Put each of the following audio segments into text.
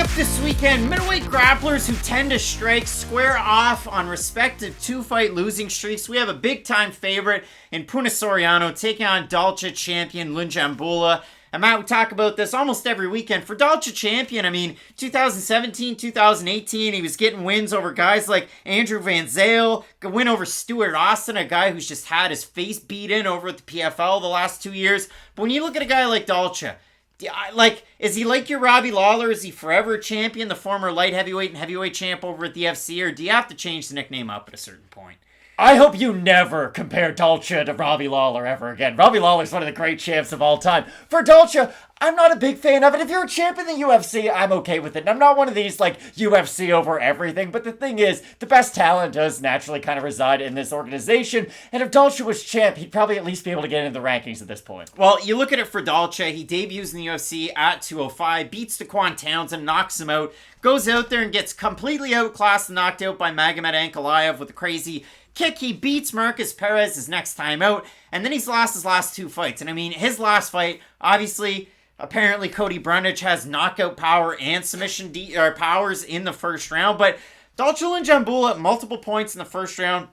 Up this weekend, middleweight grapplers who tend to strike square off on respective two-fight losing streaks. We have a big-time favorite in Punahele Soriano taking on Dalcha champion Lungiambula. And Matt, we talk about this almost every weekend. For Dalcha champion, 2017, 2018, he was getting wins over guys like Andrew Van Zale, a win over Stuart Austin, a guy who's just had his face beat in over at the PFL the last 2 years. But when you look at a guy like Dalcha, is he like your Robbie Lawler? Is he forever a champion, the former light heavyweight and heavyweight champ over at the UFC? Or do you have to change the nickname up at a certain point? I hope you never compare Dalcha to Robbie Lawler ever again. Robbie Lawler's one of the great champs of all time. For Dalcha, I'm not a big fan of it. If you're a champ in the UFC, I'm okay with it. And I'm not one of these, UFC over everything. But the thing is, the best talent does naturally kind of reside in this organization. And if Dalcha was champ, he'd probably at least be able to get into the rankings at this point. Well, you look at it for Dalcha. He debuts in the UFC at 205, beats Daquan Townsend, knocks him out, goes out there and gets completely outclassed and knocked out by Magomed Ankalaev with a crazy kick. He beats Marcus Perez his next time out, and then he's lost his last two fights. And his last fight, obviously, apparently Cody Brundage has knockout power and submission powers in the first round, but Dalcha Lungiambula at multiple points in the first round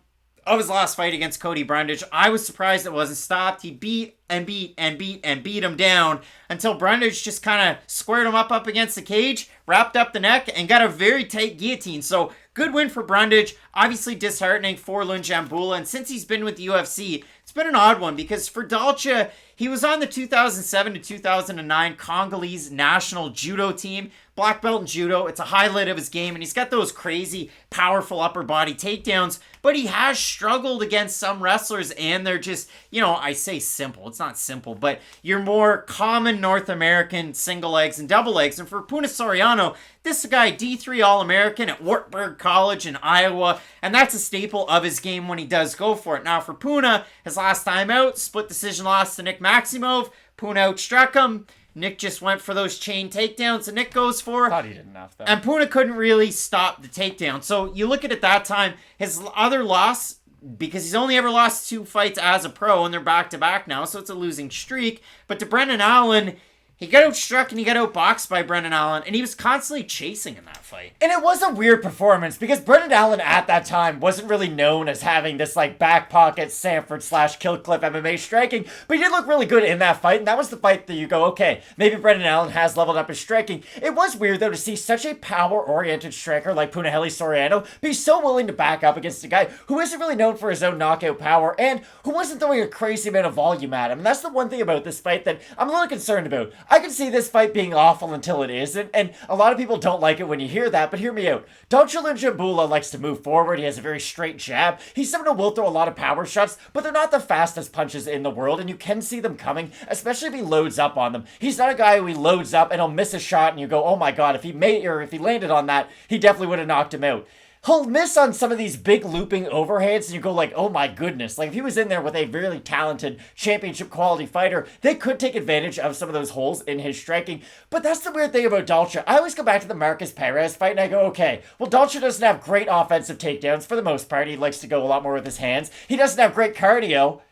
of his last fight against Cody Brundage, I was surprised it wasn't stopped. He beat him down until Brundage just kind of squared him up against the cage, wrapped up the neck, and got a very tight guillotine. So good win for Brundage. Obviously disheartening for Lungiambula, and since he's been with the UFC, it's been an odd one because for Dalcha, he was on the 2007 to 2009 Congolese national judo team, black belt in judo. It's a highlight of his game, and he's got those crazy, powerful upper body takedowns, but he has struggled against some wrestlers, and they're just, I say simple. It's not simple, but your more common North American single legs and double legs. And for Punahele Soriano, this is a guy, D3 All-American at Wartburg College in Iowa, and that's a staple of his game when he does go for it. Now for Punahele, his last time out, split decision loss to Nick Maximov. Punahele outstruck him. Nick just went for those chain takedowns, and Nick goes for. Thought he didn't have that. And Punahele couldn't really stop the takedown. So you look at it that time, his other loss, because he's only ever lost 2 fights as a pro, and they're back-to-back now, so it's a losing streak. But to Brendan Allen, he got outstruck and he got outboxed by Brendan Allen, and he was constantly chasing in that fight. And it was a weird performance because Brendan Allen at that time wasn't really known as having this back pocket Sanford / Kill Cliff MMA striking, but he did look really good in that fight, and that was the fight that you go, okay, maybe Brendan Allen has leveled up his striking. It was weird though to see such a power-oriented striker like Punahele Soriano be so willing to back up against a guy who isn't really known for his own knockout power and who wasn't throwing a crazy amount of volume at him. And that's the one thing about this fight that I'm a little concerned about. I can see this fight being awful until it isn't, and a lot of people don't like it when you hear that, but hear me out. Dalcha Lungiambula likes to move forward. He has a very straight jab. He's someone who will throw a lot of power shots, but they're not the fastest punches in the world, and you can see them coming, especially if he loads up on them. He's not a guy who he loads up and he'll miss a shot and you go, oh my god, if he landed on that, he definitely would have knocked him out. He'll miss on some of these big looping overhands, and you go oh my goodness. If he was in there with a really talented championship quality fighter, they could take advantage of some of those holes in his striking. But that's the weird thing about Dalcha. I always go back to the Marcus Perez fight, and I go, okay, well, Dalcha doesn't have great offensive takedowns for the most part. He likes to go a lot more with his hands. He doesn't have great cardio.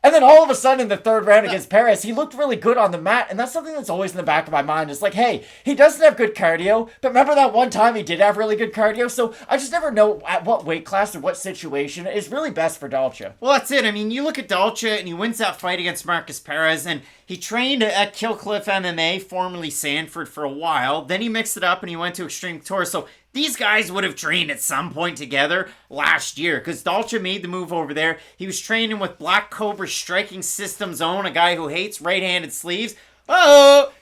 And then all of a sudden in the third round against Perez, he looked really good on the mat. And that's something that's always in the back of my mind. It's hey, he doesn't have good cardio. But remember that one time he did have really good cardio? So I just never know at what weight class or what situation is really best for Dalcha. Well, that's it. You look at Dalcha and he wins that fight against Marcus Perez. And he trained at Kill Cliff MMA, formerly Sanford, for a while. Then he mixed it up and he went to Extreme Couture. So these guys would have trained at some point together last year because Dalcha made the move over there. He was training with Black Cobra Striking Systems own, a guy who hates right-handed sleeves. Oh,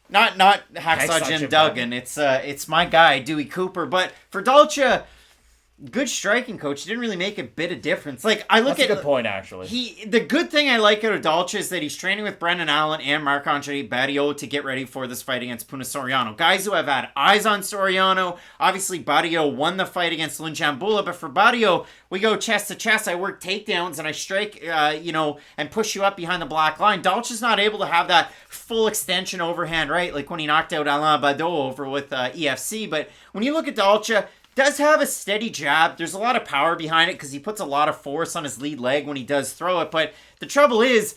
not Hacksaw Jim Duggan. It's my guy, Dewey Cooper. But for Dalcha, good striking coach. He didn't really make a bit of difference. That's a good point, actually. The good thing I like out of Dalcha is that he's training with Brendan Allen and Marc-Andre Barriault to get ready for this fight against Punahele Soriano. Guys who have had eyes on Soriano. Obviously, Barriault won the fight against Lungiambula, but for Barriault, we go chest to chest. I work takedowns and I strike, and push you up behind the black line. Dalcha's not able to have that full extension overhand, right? Like when he knocked out Alain Badeau over with EFC. But when you look at Dalcha, does have a steady jab. There's a lot of power behind it because he puts a lot of force on his lead leg when he does throw it. But the trouble is,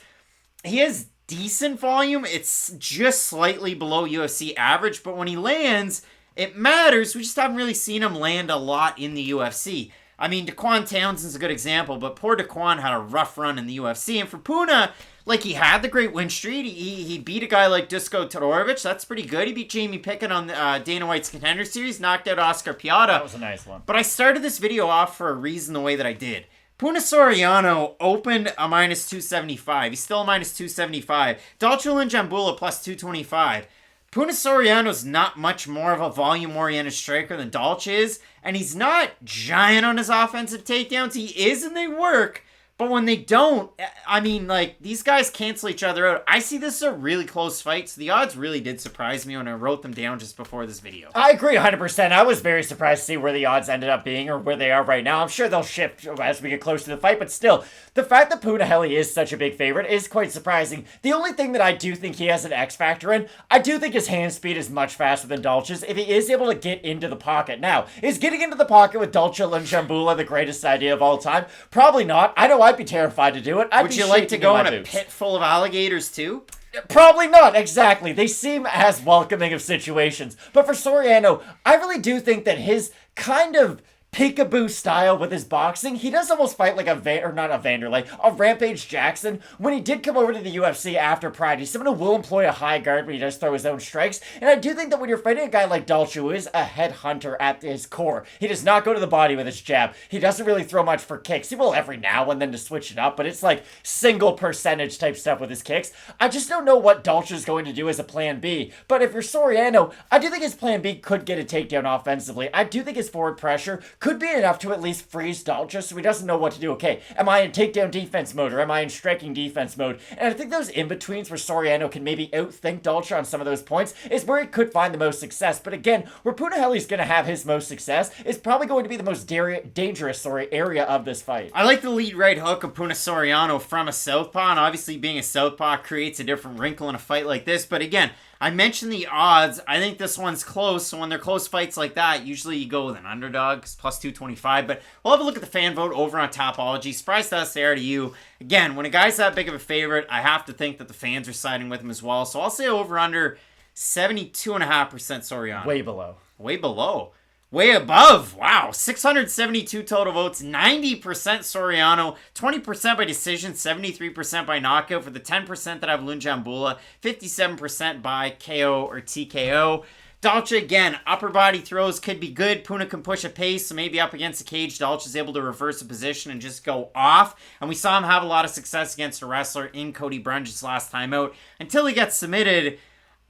he has decent volume. It's just slightly below UFC average. But when he lands, It matters, we just haven't really seen him land a lot in the UFC. I mean, Daquan Townsend's a good example, but poor Daquan had a rough run in the UFC. And for Puna, like, he had the great win streak. He beat a guy like Dusko Todorovic. That's pretty good. He beat Jamie Pickett on Dana White's Contender Series, knocked out Oscar Piata. That was a nice one. But I started this video off for a reason the way that I did. Punahele Soriano opened a minus 275. He's still a minus 275. Dalcha Lungiambula plus 225. Punahele Soriano's not much more of a volume-oriented striker than Dalcha is, and he's not giant on his offensive takedowns. He is, and they work, but when they don't, I mean, like, these guys cancel each other out. I see this as a really close fight, so the odds really did surprise me when I wrote them down just before this video. I agree 100%. I was very surprised to see where the odds ended up being or where they are right now. I'm sure they'll shift as we get close to the fight, but still, the fact that Punahele is such a big favorite is quite surprising. The only thing that I do think he has an X factor in, I do think his hand speed is much faster than Dalcha's if he is able to get into the pocket. Now, is getting into the pocket with Dalcha Lungiambula the greatest idea of all time? Probably not. I know I'd be terrified to do it. Would you like to go in a pit full of alligators too? Probably not, exactly. They seem as welcoming of situations. But for Soriano, I really do think that his kind of peekaboo style with his boxing, he does almost fight like a Rampage Jackson. When he did come over to the UFC after Pride, he's someone who will employ a high guard, but he does throw his own strikes. And I do think that when you're fighting a guy like Dalcha, who is a headhunter at his core, he does not go to the body with his jab. He doesn't really throw much for kicks. He will every now and then to switch it up, but it's like single percentage type stuff with his kicks. I just don't know what Dalcha's going to do as a plan B. But if you're Soriano, I do think his plan B could get a takedown offensively. I do think his forward pressure could be enough to at least freeze Dalcha so he doesn't know what to do. Okay, am I in takedown defense mode or am I in striking defense mode? And I think those in-betweens where Soriano can maybe outthink Dalcha on some of those points is where he could find the most success. But again, where Punahele's going to have his most success is probably going to be the most dangerous area of this fight. I like the lead right hook of Punahele Soriano from a southpaw, and obviously being a southpaw creates a different wrinkle in a fight like this. But again, I mentioned the odds. I think this one's close. So when they're close fights like that, usually you go with an underdog, plus 225. But we'll have a look at the fan vote over on Topology. Surprise to us, there to you. Again, when a guy's that big of a favorite, I have to think that the fans are siding with him as well. So I'll say over under 72.5% Soriano. Way below. Way below. Way above. Wow. 672 total votes. 90% Soriano. 20% by decision. 73% by knockout. For the 10% that have Lungiambula. 57% by KO or TKO. Dalcha, again, upper body throws could be good. Puna can push a pace, so maybe up against the cage, Dalcha's able to reverse a position and just go off. And we saw him have a lot of success against a wrestler in Cody Brunge's last time out. Until he gets submitted,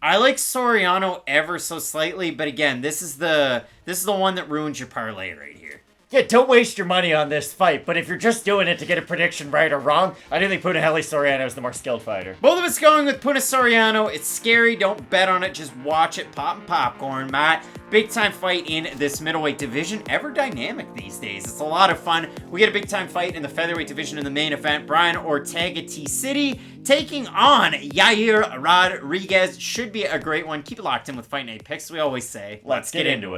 I like Soriano ever so slightly, but again, this is the one that ruins your parlay right here. Yeah, don't waste your money on this fight, but if you're just doing it to get a prediction right or wrong, I do think Punahele Soriano is the more skilled fighter. Both of us going with Punahele Soriano. It's scary. Don't bet on it. Just watch it. Popping popcorn, Matt. Big time fight in this middleweight division. Ever dynamic these days. It's a lot of fun. We get a big time fight in the featherweight division in the main event. Brian Ortega T-City taking on Yair Rodriguez. Should be a great one. Keep it locked in with Fight Night picks. We always say, let's get into it.